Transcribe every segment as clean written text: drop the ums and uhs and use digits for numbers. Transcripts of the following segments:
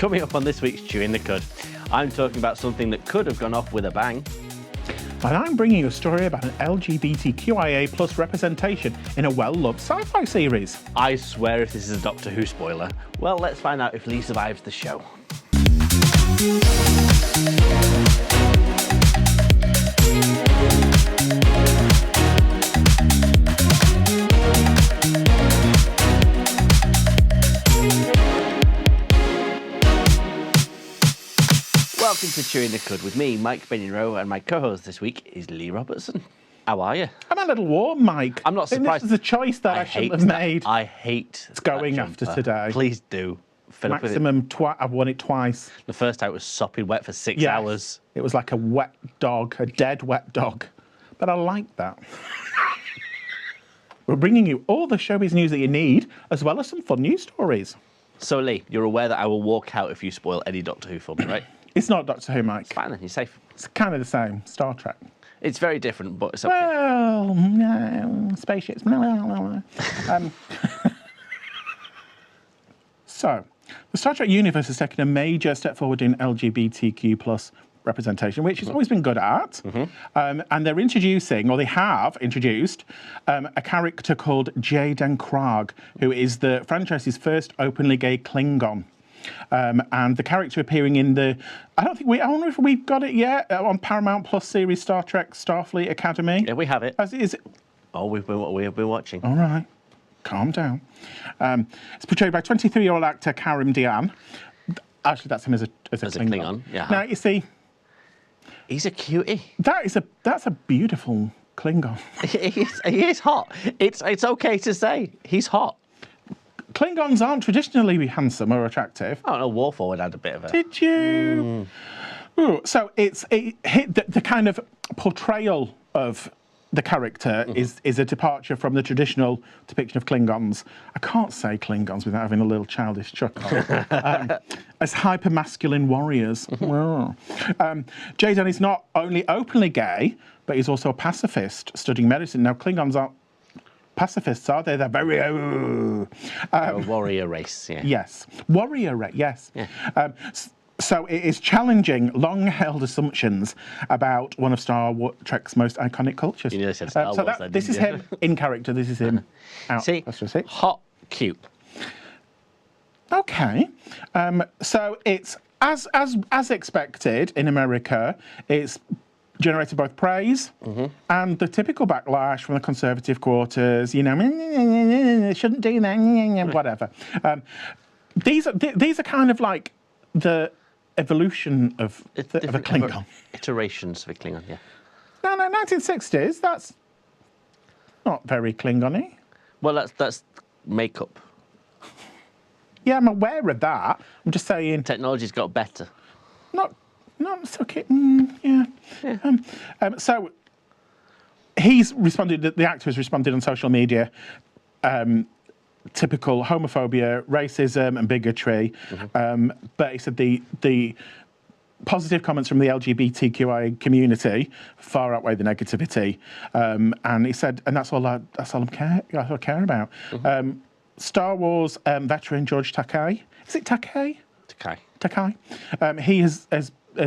Coming up on this week's Chewing the Cud, I'm talking about something that could have gone off with a bang. And I'm bringing you a story about an LGBTQIA plus representation in a well-loved sci-fi series. I swear if this is a Doctor Who spoiler. Well, let's find out if Leigh survives the show. Welcome to Chewing the Cud with me, Mike Benyon-Rowe, and my co-host this week is Leigh Robertson. How are you? I'm a little warm, Mike. I'm not surprised. This is a choice that I shouldn't have made. I hate It's going after today. Please do. Fill up with it. Maximum I've won it twice. The first time it was sopping wet for 6 Yes. hours. It was like a wet dog, a dead wet dog. But I like that. We're bringing you all the showbiz news that you need, as well as some fun news stories. So, Leigh, you're aware that I will walk out if you spoil any Doctor Who for me, right? It's not Doctor Who, Mike. It's fine then, you're safe. It's kind of the same. Star Trek. It's very different, but it's okay. Well, no, spaceships. So, the Star Trek universe has taken a major step forward in LGBTQ plus representation, which it's always been good at. And they're introducing, or they have introduced, a character called Jaden Krag, who is the franchise's first openly gay Klingon. And the character appearing in the, I don't know if we've got it yet, on Paramount Plus series Star Trek Starfleet Academy. Yeah, we have it. Is it? Oh, we have been watching. All right, calm down. It's portrayed by 23-year-old actor Karim Dian. Actually, that's him as a Klingon. Yeah. Now, you see, He's a cutie. that's a beautiful Klingon. He is hot. It's okay to say. He's hot. Klingons aren't traditionally handsome or attractive. I don't know, War Forward had a bit of a... Did you? Ooh, so the kind of portrayal of the character is a departure from the traditional depiction of Klingons. I can't say Klingons without having a little childish chuckle. As hyper-masculine warriors. Jaden is not only openly gay, but he's also a pacifist studying medicine. Now, Klingons aren't pacifists, are they? They're very... a warrior race, yeah. Yes. Warrior race, yes. Yeah. So it is challenging long-held assumptions about one of Star Trek's most iconic cultures. You nearly said Star Wars then, this is didn't you? him in character. This is him out. See, That's just it. hot, cute. Okay. So it's as expected in America. It's generated both praise and the typical backlash from the conservative quarters. You know, shouldn't do that, whatever. These are kind of like the evolution of a Klingon. Iterations of a Klingon, yeah. No, 1960s. That's not very Klingon-y. Well, that's makeup. Yeah, I'm aware of that. I'm just saying. Technology's got better. Not so okay. Yeah. So he's responded. The actor has responded on social media. Typical homophobia, racism, and bigotry. But he said the positive comments from the LGBTQIA community far outweigh the negativity. And he said, and that's all I care about. Star Wars veteran George Takei. Is it Takei? Takei. He has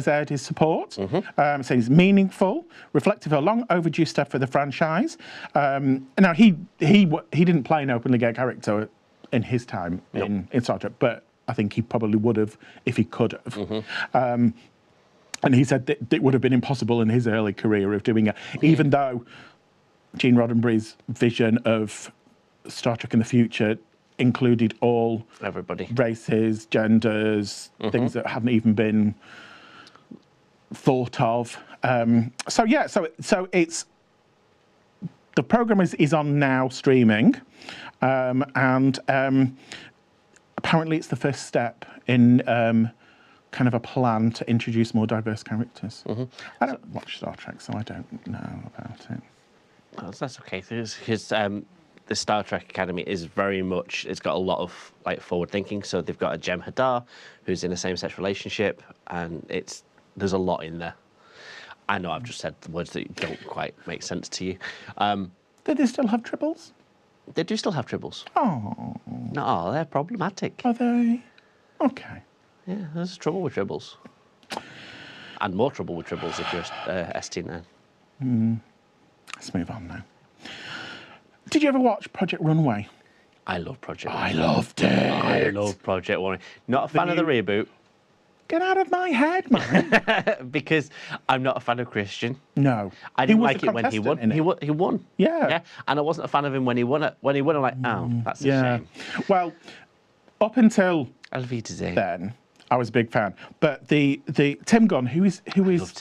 aired his support, saying it's meaningful, reflective of a long overdue step for the franchise. Now, he didn't play an openly gay character in his time in Star Trek, but I think he probably would have if he could have. And he said that it would have been impossible in his early career of doing it, even though Gene Roddenberry's vision of Star Trek in the future included all everybody, races, genders, things that hadn't even been thought of. So it's the program is on now streaming, and apparently it's the first step in kind of a plan to introduce more diverse characters. I don't watch Star Trek, so I don't know about it. Well, that's okay. Because the Star Trek Academy is very much, it's got a lot of like forward thinking. So they've got a Jem Hadar who's in a same-sex relationship, and there's a lot in there. I know I've just said the words that don't quite make sense to you. Do they still have tribbles? They do still have tribbles. Oh. No, they're problematic. Are they? Okay. Yeah, there's trouble with tribbles. And more trouble with tribbles if you're ST9. Let's move on now. Did you ever watch Project Runway? I love Project I Runway. loved it. I love Project Runway. Not a fan of the reboot. Get out of my head, man. Because I'm not a fan of Christian. No. I didn't like it when he won. He won. Yeah. And I wasn't a fan of him when he won it. When he won, I'm like, oh, that's a shame. Well, up until then, I was a big fan. But the Tim Gunn, who is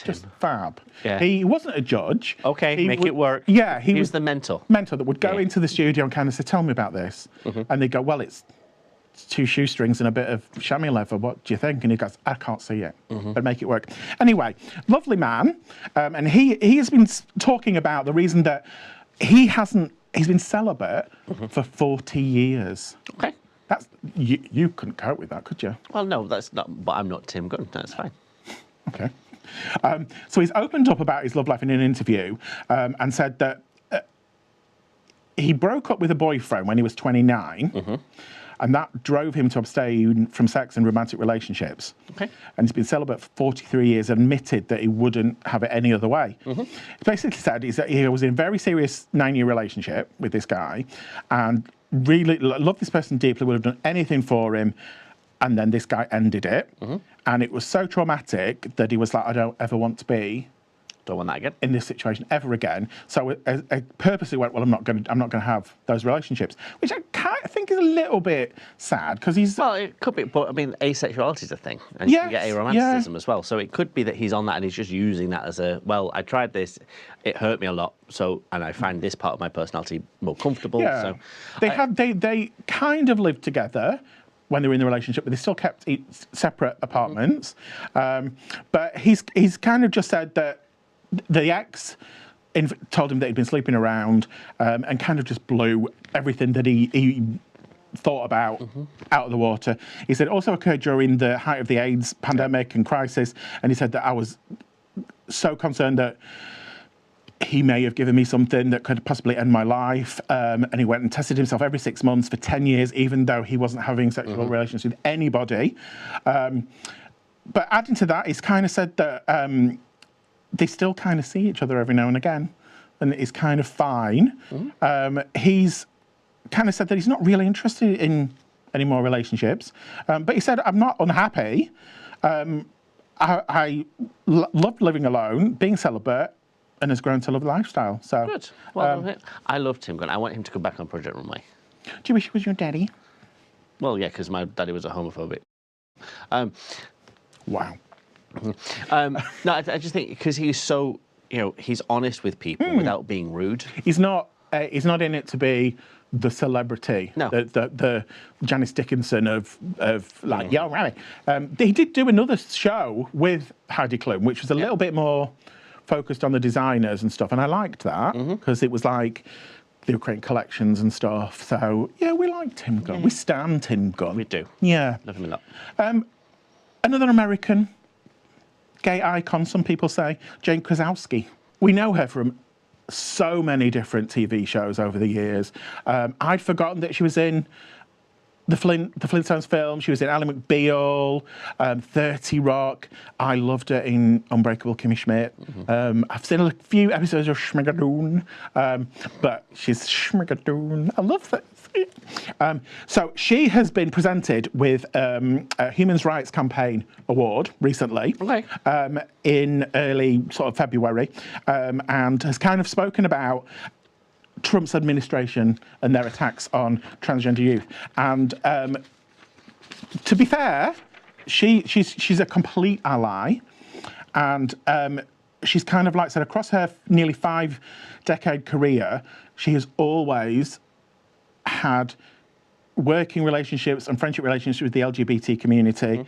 just fab. Yeah. He wasn't a judge. Okay, make it work. Yeah, he was the mentor. Mentor that would go into the studio and kind of say, tell me about this. And they'd go, well, it's 2 shoestrings and a bit of chamois leather. What do you think? And he goes, I can't see it, but make it work. Anyway, lovely man. And he has been talking about the reason that he's been celibate for 40 years. Okay. That's you couldn't cope with that, could you? Well, no, that's not. But I'm not Tim Gunn. That's fine. Okay. So he's opened up about his love life in an interview and said that he broke up with a boyfriend when he was 29, and that drove him to abstain from sex and romantic relationships. Okay. And he's been celibate for 43 years, admitted that he wouldn't have it any other way. He basically said that he was in a very serious 9-year relationship with this guy and really loved this person deeply, would have done anything for him. And then this guy ended it. And it was so traumatic that he was like, I don't ever want to be Don't want that again. in this situation ever again. So I purposely went, well, I'm not going to have those relationships, which I think is a little bit sad because he's. Well, it could be, but I mean, asexuality is a thing, and you can get aromanticism as well. So it could be that he's on that and he's just using that as a, well, I tried this, it hurt me a lot, so, and I find this part of my personality more comfortable. Yeah. So they kind of lived together when they were in the relationship, but they still kept separate apartments. But he's kind of just said that the ex told him that he'd been sleeping around and kind of just blew everything that he thought about out of the water. He said it also occurred during the height of the AIDS pandemic and crisis, and he said that I was so concerned that he may have given me something that could possibly end my life. And he went and tested himself every 6 months for 10 years, even though he wasn't having sexual relations with anybody. But adding to that, he's kind of said that they still kind of see each other every now and again, and it's kind of fine. He's kind of said that he's not really interested in any more relationships, but he said, I'm not unhappy. I loved living alone, being celibate, and has grown to love the lifestyle. So good. Well, I loved Tim Gunn. I want him to come back on Project Runway. Do you wish he was your daddy? Well, yeah, because my daddy was a homophobic. Wow. No, I just think because he's so, he's honest with people without being rude. He's not in it to be the celebrity, no. the Janice Dickinson of like, yo, Rami. He did do another show with Heidi Klum, which was a little bit more focused on the designers and stuff, and I liked that because it was like they were creating collections and stuff. So yeah, we liked Tim Gunn. We stand Tim Gunn. We do. Yeah. Love him a lot. Another American gay icon, some people say, Jane Krakowski. We know her from so many different TV shows over the years. I'd forgotten that she was in the Flintstones film. She was in Ally McBeal, 30 Rock. I loved her in Unbreakable Kimmy Schmidt. I've seen a few episodes of Schmigadoon, but she's Schmigadoon. I love that. So she has been presented with a Human Rights Campaign award recently, in early sort of February, and has kind of spoken about Trump's administration and their attacks on transgender youth. And to be fair, she's a complete ally, and she's kind of like said across her nearly 5-decade career, she has always had working relationships and friendship relationships with the LGBT community,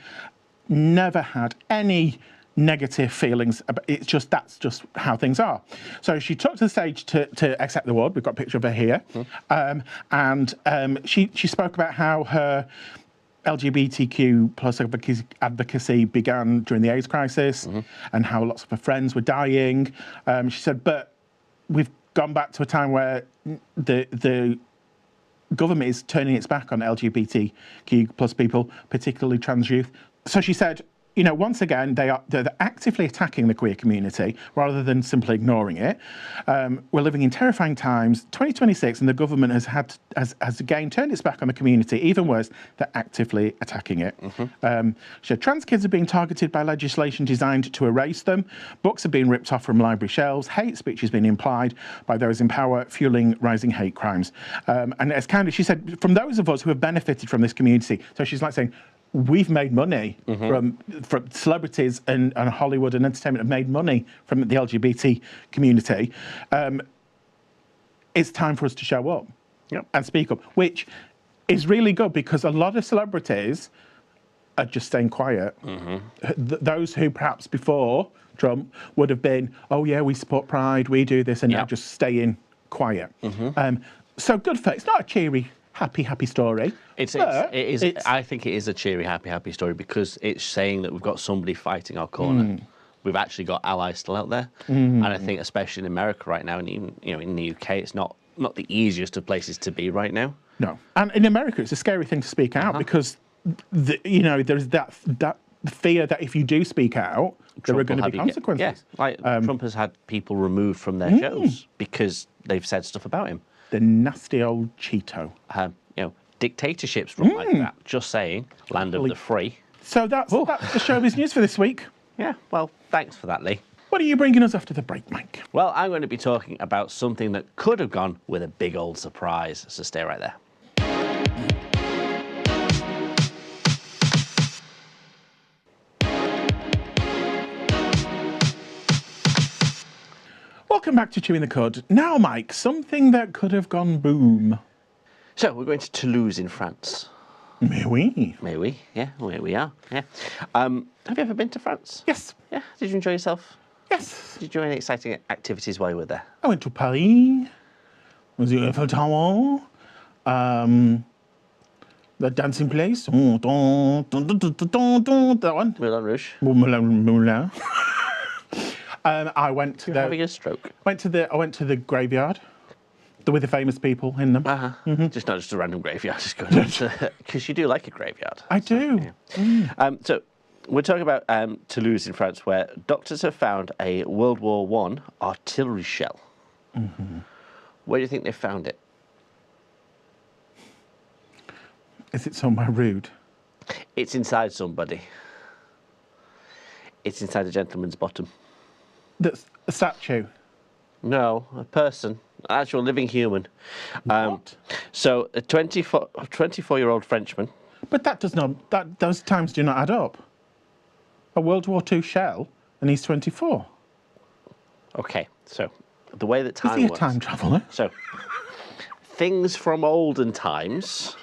never had any negative feelings. It's just, that's just how things are. So she took to the stage to accept the award. We've got a picture of her here. And she spoke about how her LGBTQ plus advocacy began during the AIDS crisis and how lots of her friends were dying. She said, but we've gone back to a time where the government is turning its back on LGBTQ plus people, particularly trans youth. So she said, you know, once again, they're actively attacking the queer community rather than simply ignoring it. We're living in terrifying times, 2026, and the government has again turned its back on the community. Even worse, they're actively attacking it. She said, trans kids are being targeted by legislation designed to erase them. Books are being ripped off from library shelves. Hate speech is being implied by those in power, fueling rising hate crimes. And it's kind of, she said, from those of us who have benefited from this community. So she's like saying, we've made money from celebrities and Hollywood and entertainment have made money from the LGBT community. It's time for us to show up and speak up, which is really good because a lot of celebrities are just staying quiet. Those who perhaps before Trump would have been, oh yeah, we support Pride, we do this, and now just staying quiet. So good for it. It's not a cheery, happy story. It is. I think it is a cheery, happy story because it's saying that we've got somebody fighting our corner. We've actually got allies still out there, and I think especially in America right now, and even in the UK, it's not the easiest of places to be right now. No, and in America, it's a scary thing to speak out because there's that fear that if you do speak out, there are going to be consequences. Trump has had people removed from their shows because they've said stuff about him. The nasty old Cheeto. Dictatorships run like that. Just saying, land of the free. So that's the showbiz news for this week. Yeah, well, thanks for that, Lee. What are you bringing us after the break, Mike? Well, I'm going to be talking about something that could have gone with a big old surprise, so stay right there. Welcome back to Chewing the Cud. Now, Mike, something that could have gone boom. So, we're going to Toulouse in France. Mais oui. Mais oui, yeah, where we are, yeah. Have you ever been to France? Yes. Yeah, did you enjoy yourself? Yes. Did you do any exciting activities while you were there? I went to Paris, was the Eiffel Tower, the dancing place, that one. Moulin Rouge. Moulin. I went to You're having a stroke. I went to the graveyard with the famous people in them. Just not just a random graveyard, just going because you do like a graveyard. I do. Yeah. So we're talking about Toulouse in France, where doctors have found a World War I artillery shell. Where do you think they found it? Is it somewhere rude? It's inside somebody. It's inside a gentleman's bottom. That's a statue. No, a person, an actual living human. What? So a 24-year-old Frenchman. But those times do not add up. A World War II shell, and he's 24. Okay, so the way that time Is he a works. time traveller? So things from olden times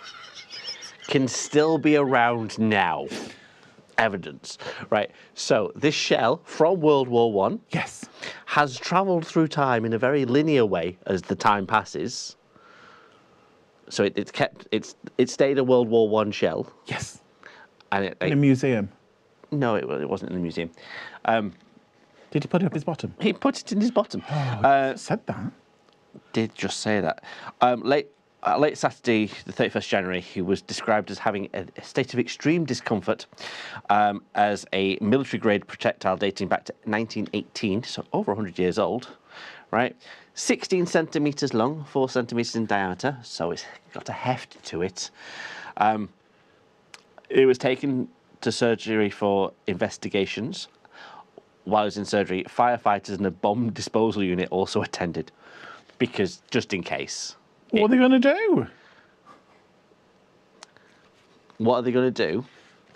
can still be around now. Evidence, right? So this shell from World War I Yes. has travelled through time in a very linear way as the time passes. So it stayed a World War I shell. Yes. And In a museum. No, it wasn't in the museum. Did he put it up his bottom? He put it in his bottom. Said that. Did just say that. Late Saturday, the 31st January, he was described as having a state of extreme discomfort as a military-grade projectile dating back to 1918, so over 100 years old, right? 16 centimetres long, 4 centimetres in diameter, so it's got a heft to it. It was taken to surgery for investigations. While he was in surgery, firefighters and a bomb disposal unit also attended, because just in case. What are they going to do? What are they going to do?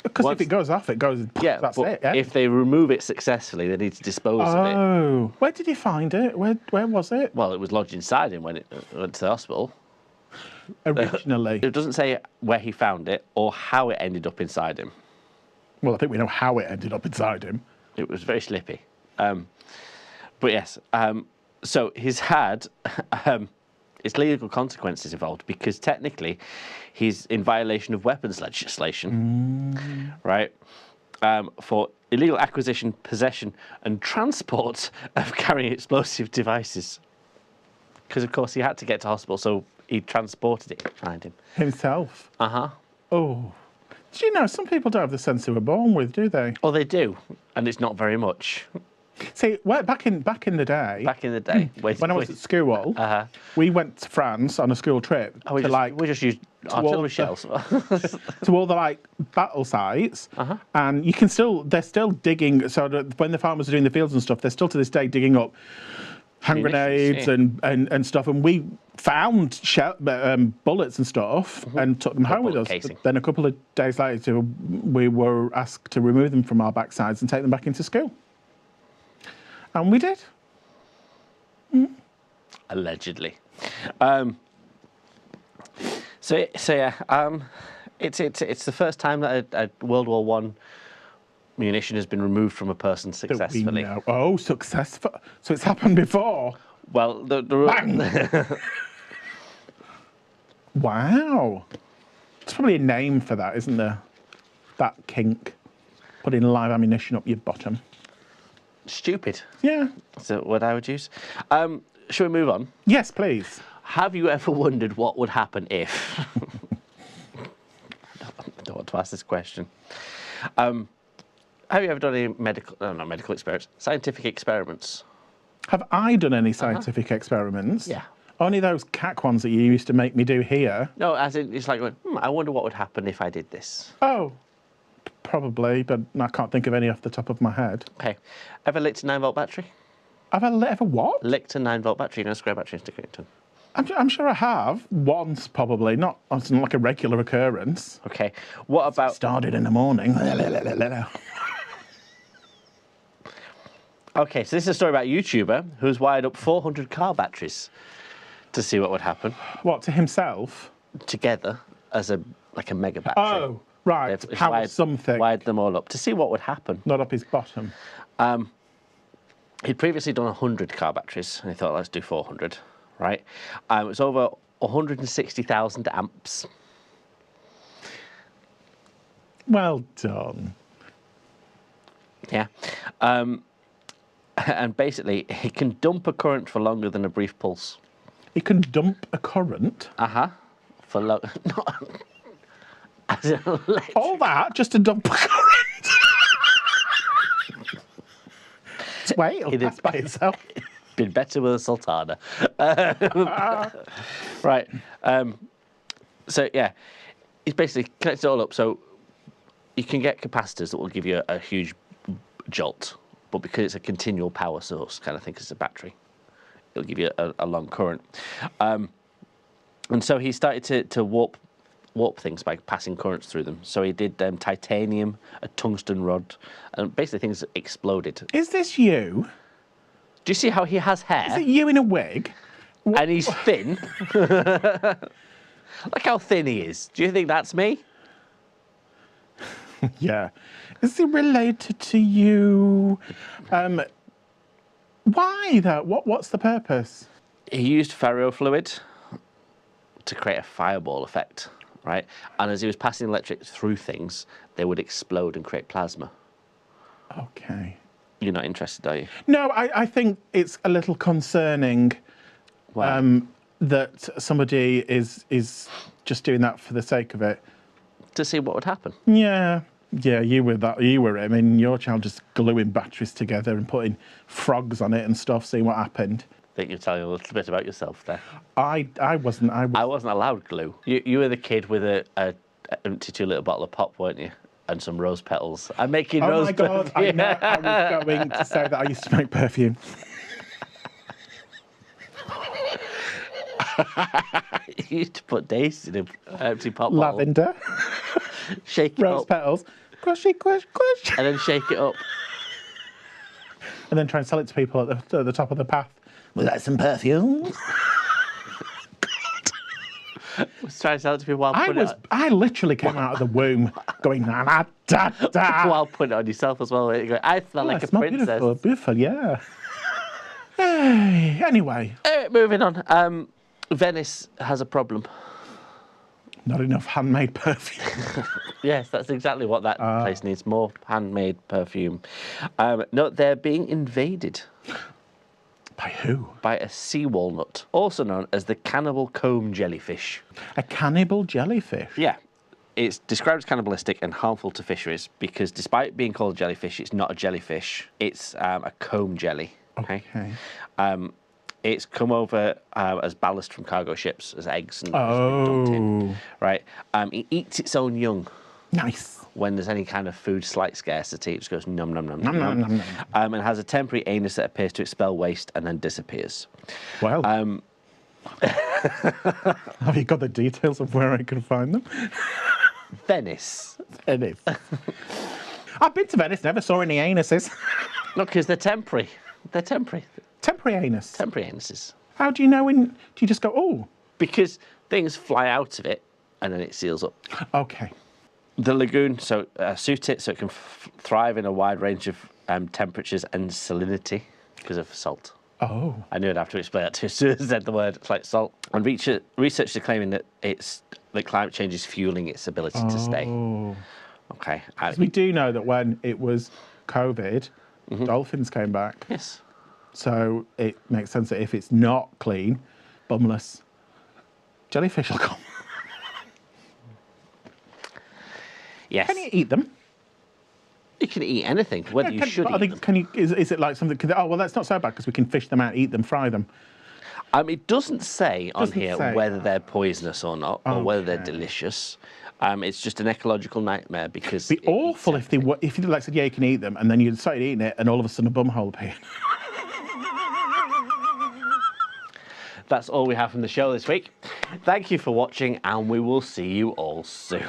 Because if it goes off, it goes. Yeah, that's but it. Yeah? if they remove it successfully, they need to dispose of it. Oh, where did he find it? Where was it? Well, it was lodged inside him when it went to the hospital. Originally. It doesn't say where he found it or how it ended up inside him. Well, I think we know how it ended up inside him. It was very slippy. But yes, so he's had it's legal consequences involved because technically he's in violation of weapons legislation, right? For illegal acquisition, possession, and transport of carrying explosive devices. Because of course he had to get to hospital, so he transported it behind him. Himself. Uh-huh. Oh, Do you know, some people don't have the sense they were born with, do they? Oh, they do, and it's not very much. See, back in the day, Back in the day, when I was at school, we went to France on a school trip we just used artillery shells. to all the like battle sites, and they're still digging. So that when the farmers are doing the fields and stuff, they're still to this day digging up hand grenades and stuff. And we found bullets and stuff and took them home with us. Casing. Then a couple of days later, we were asked to remove them from our backsides and take them back into school. And we did. Allegedly. So yeah, it's the first time that a World War One munition has been removed from a person successfully. Oh, successful! So it's happened before. Well, Bang! Wow. There's probably a name for that, isn't there? That kink, putting live ammunition up your bottom. Stupid. Yeah. That's what I would use. Shall we move on? Yes, please. Have you ever wondered what would happen if? I don't want to ask this question. Have you ever done any not medical experiments, scientific experiments? Have I done any scientific experiments? Yeah. Only those cack ones that you used to make me do here. No, as in, it's like, I wonder what would happen if I did this. Oh, probably, but I can't think of any off the top of my head. Okay. Ever licked a 9-volt battery? Have I ever what? Licked a 9-volt battery, a square battery and stick it in. I'm sure I have. Once, probably. It's not like a regular occurrence. Okay. What about... Started in the morning. Okay, so this is a story about a YouTuber who's wired up 400 car batteries to see what would happen. What, to himself? Together as a mega battery. Oh, right. They've Power something. Wired them all up to see what would happen. Not up his bottom. He'd previously done 100 car batteries, and he thought, let's do 400, right? It was over 160,000 amps. Well done. Yeah. And basically, he can dump a current for longer than a brief pulse. He can dump a current? For long... As an electric... All that just to dump a current? Wait, that's by itself. Been better with a sultana. Right. So, yeah. He's basically connected it all up. So you can get capacitors that will give you a huge jolt. But because it's a continual power source, kind of think it's a battery, it'll give you a long current. And so he started to warp things by passing currents through them. So he did titanium, a tungsten rod, and basically things exploded. Is this you? Do you see how he has hair? Is it you in a wig? And he's thin. Look how thin he is. Do you think that's me? Yeah. Is it related to you? Why though? What's the purpose? He used ferrofluid to create a fireball effect, right? And as he was passing electric through things, they would explode and create plasma. Okay. You're not interested, are you? No, I think it's a little concerning that somebody is just doing that for the sake of it. To see what would happen. Yeah. Yeah, you were him. I mean, your child just gluing batteries together and putting frogs on it and stuff, seeing what happened. I think you're telling a little bit about yourself there. I wasn't. I wasn't allowed glue. You were the kid with a empty 2-litre bottle of pop, weren't you? And some rose petals. I'm making rose petals. Oh my God, I was going to say that I used to make perfume. You used to put daisies in an empty pop bottle. Lavender. Shake it rose up. Petals. Squishy, squish, squish. And then shake it up. And then try and sell it to people at the top of the path. Was that some perfume? Was trying to sell it to people while putting it on. I literally came out of the womb going, na na da da. While putting it on yourself as well. Going, I smell like a princess. Beautiful, beautiful, yeah. Hey, anyway. Moving on. Venice has a problem. Not enough handmade perfume. Yes, that's exactly what that place needs. More handmade perfume. No, they're being invaded. By who? By a sea walnut, also known as the cannibal comb jellyfish. A cannibal jellyfish? Yeah. It's described as cannibalistic and harmful to fisheries because despite being called a jellyfish, it's not a jellyfish. It's a comb jelly. Okay. It's come over as ballast from cargo ships, as eggs and dumped in, right? It eats its own young. Nice. When there's any kind of food slight scarcity, it just goes nom nom nom nom nom. And has a temporary anus that appears to expel waste and then disappears. Well, have you got the details of where I can find them? Venice. Venice. I've been to Venice, never saw any anuses. No, because they're temporary. They're temporary. Temporary anus? Temporary anuses. How do you know when... Do you just go, oh? Because things fly out of it and then it seals up. Okay. The lagoon suit it so it can thrive in a wide range of temperatures and salinity because of salt. Oh. I knew I'd have to explain that to you as soon as I said the word. It's like salt. And researchers are claiming that that climate change is fueling its ability to stay. Okay. We do know that when it was COVID, dolphins came back. Yes. So it makes sense that if it's not clean, bumless, jellyfish will come. Yes. Can you eat them? You can eat anything, whether you should eat them. Can you? Is it like something? Oh, well, that's not so bad because we can fish them out, eat them, fry them. It doesn't say on here whether they're poisonous or not, or whether they're delicious. It's just an ecological nightmare because it'd be awful if you like said, yeah, you can eat them, and then you started eating it, and all of a sudden a bumhole appeared. That's all we have from the show this week. Thank you for watching, and we will see you all soon.